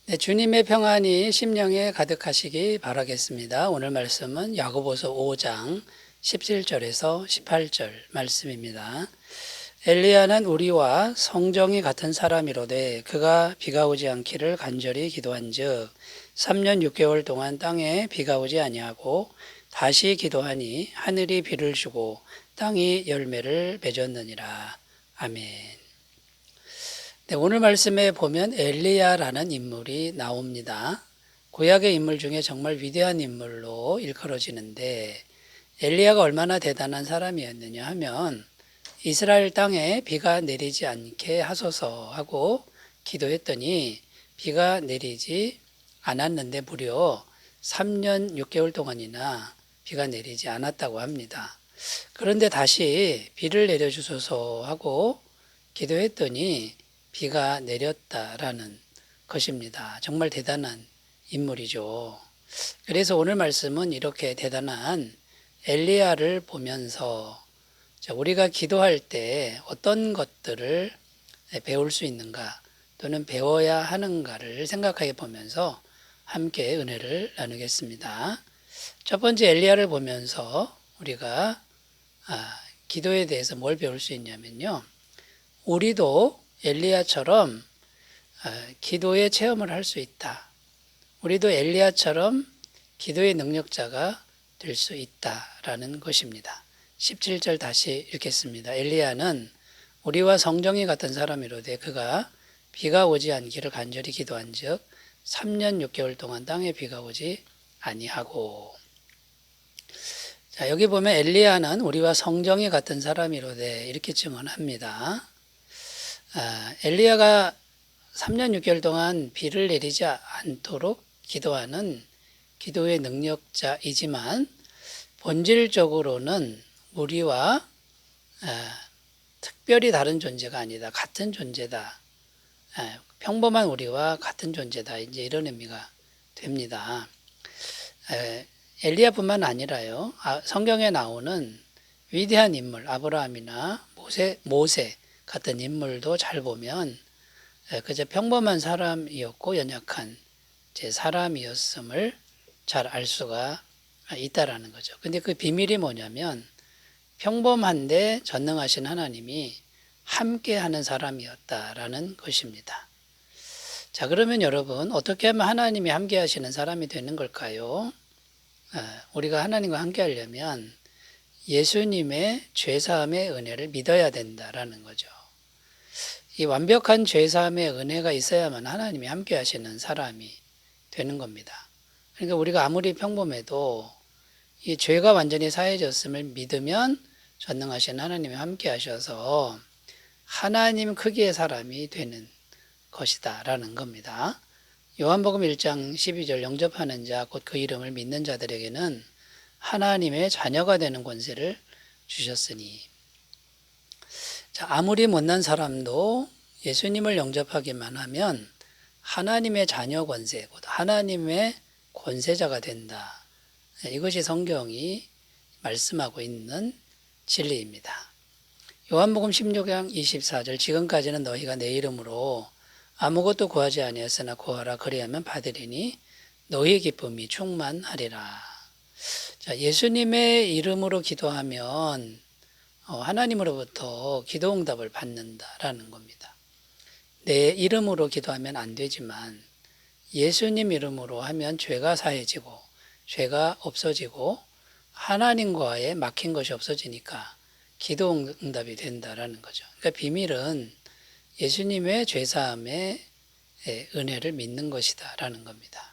네, 주님의 평안이 심령에 가득하시기 바라겠습니다. 오늘 말씀은 야고보서 5장 17절에서 18절 말씀입니다. 엘리야는 우리와 성정이 같은 사람이로되 그가 비가 오지 않기를 간절히 기도한즉 3년 6개월 동안 땅에 비가 오지 아니하고 다시 기도하니 하늘이 비를 주고 땅이 열매를 맺었느니라. 아멘. 네, 오늘 말씀에 보면 엘리야라는 인물이 나옵니다. 구약의 인물 중에 정말 위대한 인물로 일컬어지는데 엘리야가 얼마나 대단한 사람이었느냐 하면 이스라엘 땅에 비가 내리지 않게 하소서 하고 기도했더니 비가 내리지 않았는데 무려 3년 6개월 동안이나 비가 내리지 않았다고 합니다. 그런데 다시 비를 내려주소서 하고 기도했더니 비가 내렸다라는 것입니다. 정말 대단한 인물이죠. 그래서 오늘 말씀은 이렇게 대단한 엘리야를 보면서 우리가 기도할 때 어떤 것들을 배울 수 있는가 또는 배워야 하는가를 생각해 보면서 함께 은혜를 나누겠습니다. 첫 번째 엘리야를 보면서 우리가 기도에 대해서 뭘 배울 수 있냐면요. 우리도 엘리야처럼 기도의 체험을 할 수 있다. 우리도 엘리야처럼 기도의 능력자가 될 수 있다라는 것입니다. 17절 다시 읽겠습니다. 엘리야는 우리와 성정이 같은 사람이로되 그가 비가 오지 않기를 간절히 기도한즉 3년 6개월 동안 땅에 비가 오지 아니하고. 자, 여기 보면 엘리야는 우리와 성정이 같은 사람이로되 이렇게 증언합니다. 엘리야가 3년 6개월 동안 비를 내리지 않도록 기도하는 기도의 능력자이지만 본질적으로는 우리와 특별히 다른 존재가 아니다. 같은 존재다. 평범한 우리와 같은 존재다. 이제 이런 의미가 됩니다. 엘리야뿐만 아니라요. 성경에 나오는 위대한 인물 아브라함이나 모세 같은 인물도 잘 보면 그저 평범한 사람이었고 연약한 사람이었음을 잘 알 수가 있다라는 거죠. 근데 그 비밀이 뭐냐면 평범한데 전능하신 하나님이 함께하는 사람이었다라는 것입니다. 자, 그러면 여러분 어떻게 하면 하나님이 함께하시는 사람이 되는 걸까요? 우리가 하나님과 함께하려면 예수님의 죄사함의 은혜를 믿어야 된다라는 거죠. 이 완벽한 죄사함의 은혜가 있어야만 하나님이 함께 하시는 사람이 되는 겁니다. 그러니까 우리가 아무리 평범해도 이 죄가 완전히 사해졌음을 믿으면 전능하신 하나님이 함께 하셔서 하나님 크기의 사람이 되는 것이다 라는 겁니다. 요한복음 1장 12절 영접하는 자 곧 그 이름을 믿는 자들에게는 하나님의 자녀가 되는 권세를 주셨으니. 자, 아무리 못난 사람도 예수님을 영접하기만 하면 하나님의 자녀 권세, 곧 하나님의 권세자가 된다. 이것이 성경이 말씀하고 있는 진리입니다. 요한복음 16장 24절 지금까지는 너희가 내 이름으로 아무것도 구하지 아니하였으나 구하라 그리하면 받으리니 너희의 기쁨이 충만하리라. 자, 예수님의 이름으로 기도하면 하나님으로부터 기도 응답을 받는다라는 겁니다. 내 이름으로 기도하면 안 되지만 예수님 이름으로 하면 죄가 사해지고 죄가 없어지고 하나님과의 막힌 것이 없어지니까 기도 응답이 된다라는 거죠. 그러니까 비밀은 예수님의 죄사함의 은혜를 믿는 것이다라는 겁니다.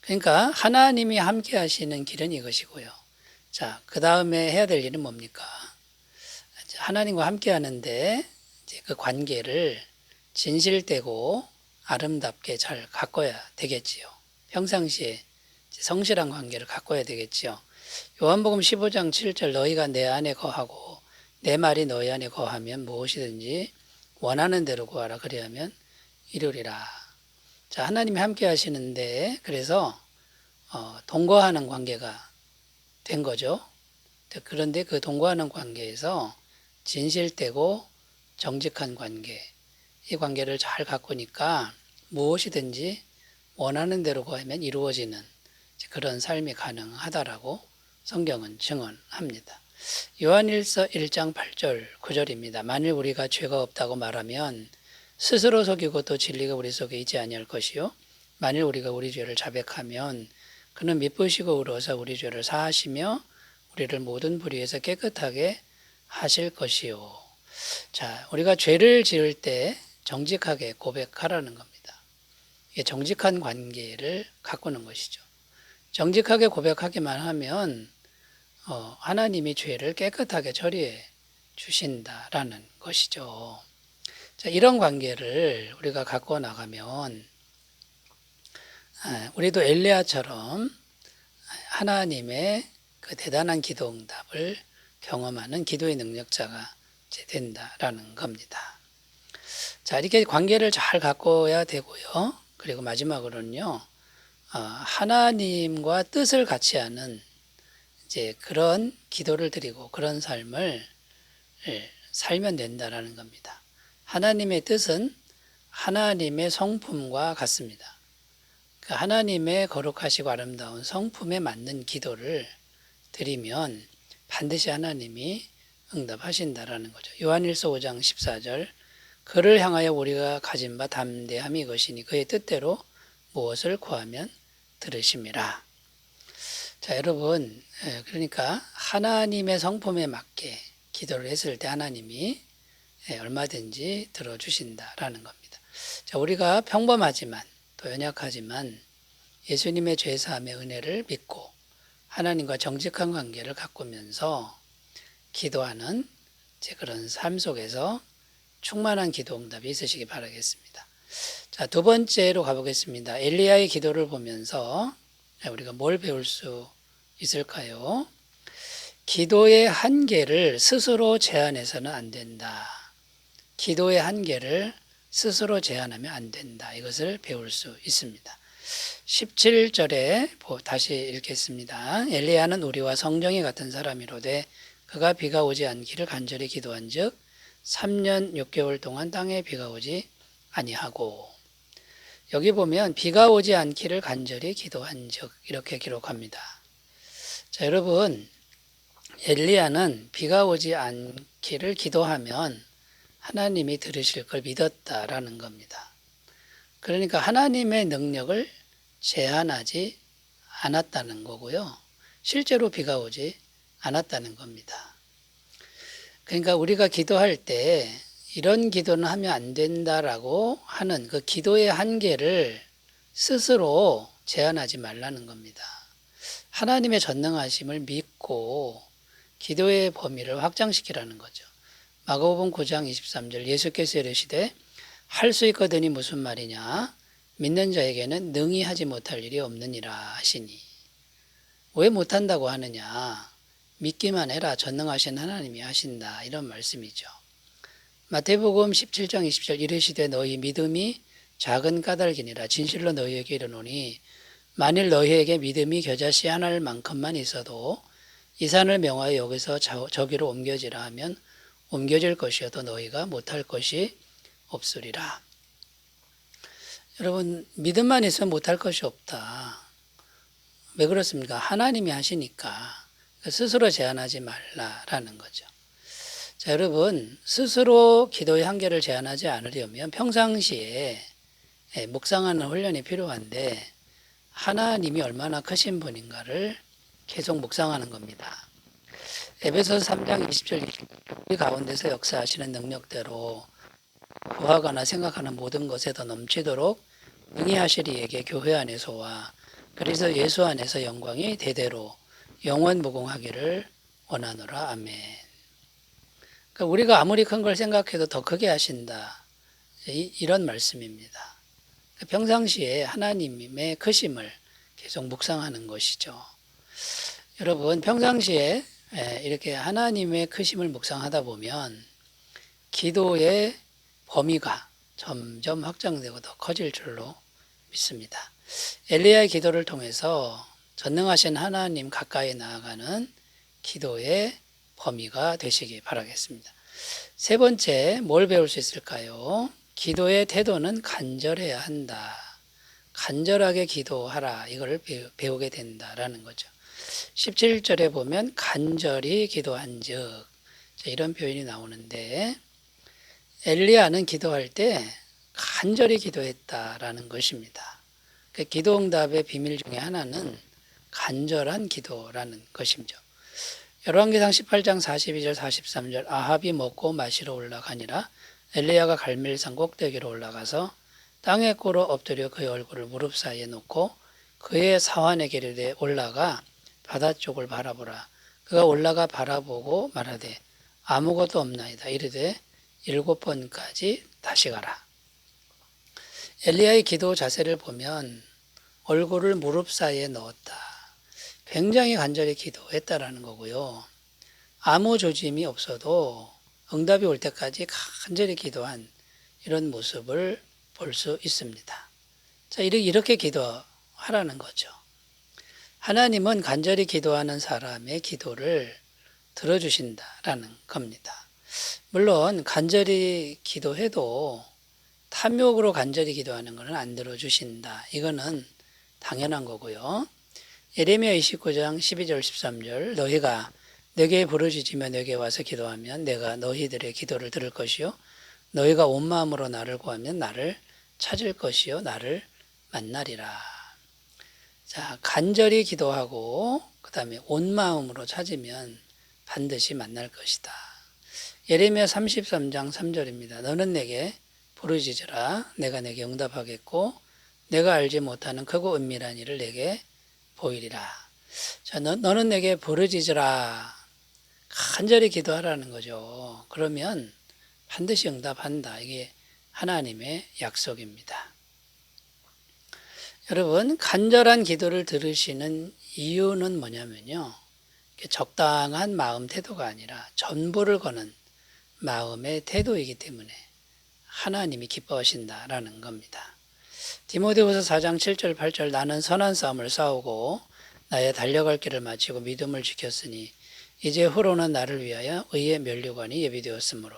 그러니까 하나님이 함께 하시는 길은 이것이고요. 자, 그 다음에 해야 될 일은 뭡니까? 하나님과 함께 하는데 그 관계를 진실되고 아름답게 잘 가꿔야 되겠지요. 평상시에 성실한 관계를 가꿔야 되겠지요. 요한복음 15장 7절 너희가 내 안에 거하고 내 말이 너희 안에 거하면 무엇이든지 원하는 대로 구하라 그리하면 이루리라. 자, 하나님이 함께 하시는데 그래서 동거하는 관계가 된 거죠. 그런데 그 동거하는 관계에서 진실되고 정직한 관계, 이 관계를 잘 가꾸니까 무엇이든지 원하는 대로 구하면 이루어지는 그런 삶이 가능하다라고 성경은 증언합니다. 요한일서 1장 8절 9절입니다. 만일 우리가 죄가 없다고 말하면 스스로 속이고 또 진리가 우리 속에 있지 아니할 것이요 만일 우리가 우리 죄를 자백하면 그는 미쁘시고 의로워서 우리 죄를 사하시며 우리를 모든 불의에서 깨끗하게 하실 것이요. 자, 우리가 죄를 지을 때 정직하게 고백하라는 겁니다. 이게 정직한 관계를 가꾸는 것이죠. 정직하게 고백하기만 하면 하나님이 죄를 깨끗하게 처리해 주신다라는 것이죠. 자, 이런 관계를 우리가 갖고 나가면 우리도 엘리야처럼 하나님의 그 대단한 기도 응답을 경험하는 기도의 능력자가 된다라는 겁니다. 자, 이렇게 관계를 잘 갖고야 되고요. 그리고 마지막으로는요, 하나님과 뜻을 같이 하는 그런 기도를 드리고 그런 삶을 살면 된다라는 겁니다. 하나님의 뜻은 하나님의 성품과 같습니다. 그 하나님의 거룩하시고 아름다운 성품에 맞는 기도를 드리면 반드시 하나님이 응답하신다라는 거죠. 요한일서 5장 14절 그를 향하여 우리가 가진 바 담대함이 이것이니 그의 뜻대로 무엇을 구하면 들으심이라. 자, 여러분, 그러니까 하나님의 성품에 맞게 기도를 했을 때 하나님이 얼마든지 들어주신다라는 겁니다. 자, 우리가 평범하지만 또 연약하지만 예수님의 죄사함의 은혜를 믿고 하나님과 정직한 관계를 가꾸면서 기도하는 그런 삶 속에서 충만한 기도 응답이 있으시기 바라겠습니다. 자, 두 번째로 가보겠습니다. 엘리야의 기도를 보면서 우리가 뭘 배울 수 있을까요? 기도의 한계를 스스로 제한해서는 안 된다. 기도의 한계를 스스로 제한하면 안 된다. 이것을 배울 수 있습니다. 17절에 다시 읽겠습니다. 엘리야는 우리와 성정이 같은 사람이로되 그가 비가 오지 않기를 간절히 기도한 즉 3년 6개월 동안 땅에 비가 오지 아니하고 여기 보면 비가 오지 않기를 간절히 기도한 즉 이렇게 기록합니다. 자, 여러분, 엘리야는 비가 오지 않기를 기도하면 하나님이 들으실 걸 믿었다라는 겁니다. 그러니까 하나님의 능력을 제한하지 않았다는 거고요. 실제로 비가 오지 않았다는 겁니다. 그러니까 우리가 기도할 때 이런 기도는 하면 안 된다라고 하는 그 기도의 한계를 스스로 제한하지 말라는 겁니다. 하나님의 전능하심을 믿고 기도의 범위를 확장시키라는 거죠. 마가복음 9장 23절 예수께서 이르시되 할 수 있거든이 무슨 말이냐 믿는 자에게는 능히 하지 못할 일이 없느니라 하시니 왜 못한다고 하느냐 믿기만 해라 전능하신 하나님이 하신다 이런 말씀이죠. 마태복음 17장 20절 이르시되 너희 믿음이 작은 까닭이니라 진실로 너희에게 이르노니 만일 너희에게 믿음이 겨자씨 하나를 만큼만 있어도 이 산을 명하여 여기서 저기로 옮겨지라 하면 옮겨질 것이어도 너희가 못할 것이 없으리라. 여러분 믿음만 있으면 못할 것이 없다. 왜 그렇습니까? 하나님이 하시니까 스스로 제한하지 말라라는 거죠. 자, 여러분 스스로 기도의 한계를 제한하지 않으려면 평상시에 묵상하는 훈련이 필요한데 하나님이 얼마나 크신 분인가를 계속 묵상하는 겁니다. 에베소서 3장 20절 우리 가운데서 역사하시는 능력대로 구하거나 생각하는 모든 것에 더 넘치도록 능히 하시리 이에게 교회 안에서와 그래서 예수 안에서 영광이 대대로 영원 무궁하기를 원하노라. 아멘. 그러니까 우리가 아무리 큰 걸 생각해도 더 크게 하신다. 이런 말씀입니다. 평상시에 하나님의 크심을 계속 묵상하는 것이죠. 여러분 평상시에 이렇게 하나님의 크심을 묵상하다 보면 기도의 범위가 점점 확장되고 더 커질 줄로 믿습니다. 엘리야의 기도를 통해서 전능하신 하나님 가까이 나아가는 기도의 범위가 되시기 바라겠습니다. 세 번째 뭘 배울 수 있을까요? 기도의 태도는 간절해야 한다. 간절하게 기도하라. 이걸 배우게 된다라는 거죠. 17절에 보면 간절히 기도한 즉 이런 표현이 나오는데 엘리야는 기도할 때 간절히 기도했다라는 것입니다. 그 기도 응답의 비밀 중에 하나는 간절한 기도라는 것이죠. 열왕기상 18장 42절 43절 아합이 먹고 마시러 올라가니라 엘리야가 갈멜산 꼭대기로 올라가서 땅에 꿇어 엎드려 그의 얼굴을 무릎 사이에 놓고 그의 사환에게 이르되 올라가 바다 쪽을 바라보라. 그가 올라가 바라보고 말하되 아무것도 없나이다. 이르되 7번까지 다시 가라. 엘리야의 기도 자세를 보면 얼굴을 무릎 사이에 넣었다. 굉장히 간절히 기도했다라는 거고요. 아무 조짐이 없어도 응답이 올 때까지 간절히 기도한 이런 모습을 볼 수 있습니다. 자, 이렇게 기도하라는 거죠. 하나님은 간절히 기도하는 사람의 기도를 들어주신다라는 겁니다. 물론 간절히 기도해도 탐욕으로 간절히 기도하는 것은 안 들어주신다. 이거는 당연한 거고요. 예레미야 29장 12절 13절 너희가 내게 부르짖으며 내게 와서 기도하면 내가 너희들의 기도를 들을 것이요 너희가 온 마음으로 나를 구하면 나를 찾을 것이요 나를 만나리라. 자, 간절히 기도하고 그다음에 온 마음으로 찾으면 반드시 만날 것이다. 예레미야 33장 3절입니다. 너는 내게 부르짖으라 내가 내게 응답하겠고 내가 알지 못하는 크고 은밀한 일을 내게 보이리라. 자, 너는 내게 부르짖으라 간절히 기도하라는 거죠. 그러면 반드시 응답한다. 이게 하나님의 약속입니다. 여러분, 간절한 기도를 들으시는 이유는 뭐냐면요. 적당한 마음 태도가 아니라 전부를 거는 마음의 태도이기 때문에 하나님이 기뻐하신다라는 겁니다. 디모데후서 4장 7절 8절 나는 선한 싸움을 싸우고 나의 달려갈 길을 마치고 믿음을 지켰으니 이제 후로는 나를 위하여 의의 면류관이 예비되었으므로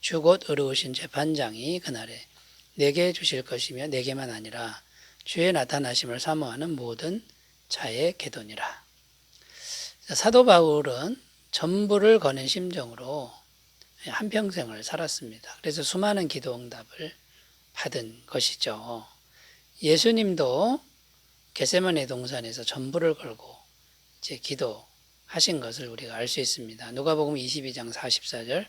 주 곧 의로우신 재판장이 그날에 내게 주실 것이며 내게만 아니라 주의 나타나심을 사모하는 모든 자의 계도니라. 사도 바울은 전부를 거는 심정으로 한평생을 살았습니다. 그래서 수많은 기도 응답을 받은 것이죠. 예수님도 겟세마네 동산에서 전부를 걸고 이제 기도하신 것을 우리가 알 수 있습니다. 누가복음 22장 44절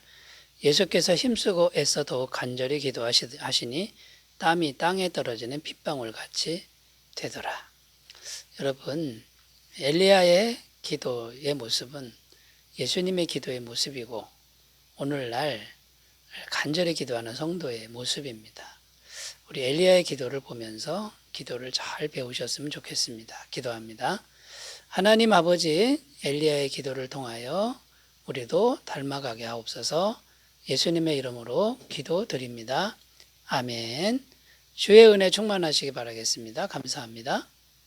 예수께서 힘쓰고 애써 더욱 간절히 기도하시니 땀이 땅에 떨어지는 핏방울 같이 되더라. 여러분, 엘리야의 기도의 모습은 예수님의 기도의 모습이고 오늘날 간절히 기도하는 성도의 모습입니다. 우리 엘리야의 기도를 보면서 기도를 잘 배우셨으면 좋겠습니다. 기도합니다. 하나님 아버지, 엘리야의 기도를 통하여 우리도 닮아가게 하옵소서. 예수님의 이름으로 기도드립니다. 아멘. 주의 은혜 충만하시기 바라겠습니다. 감사합니다.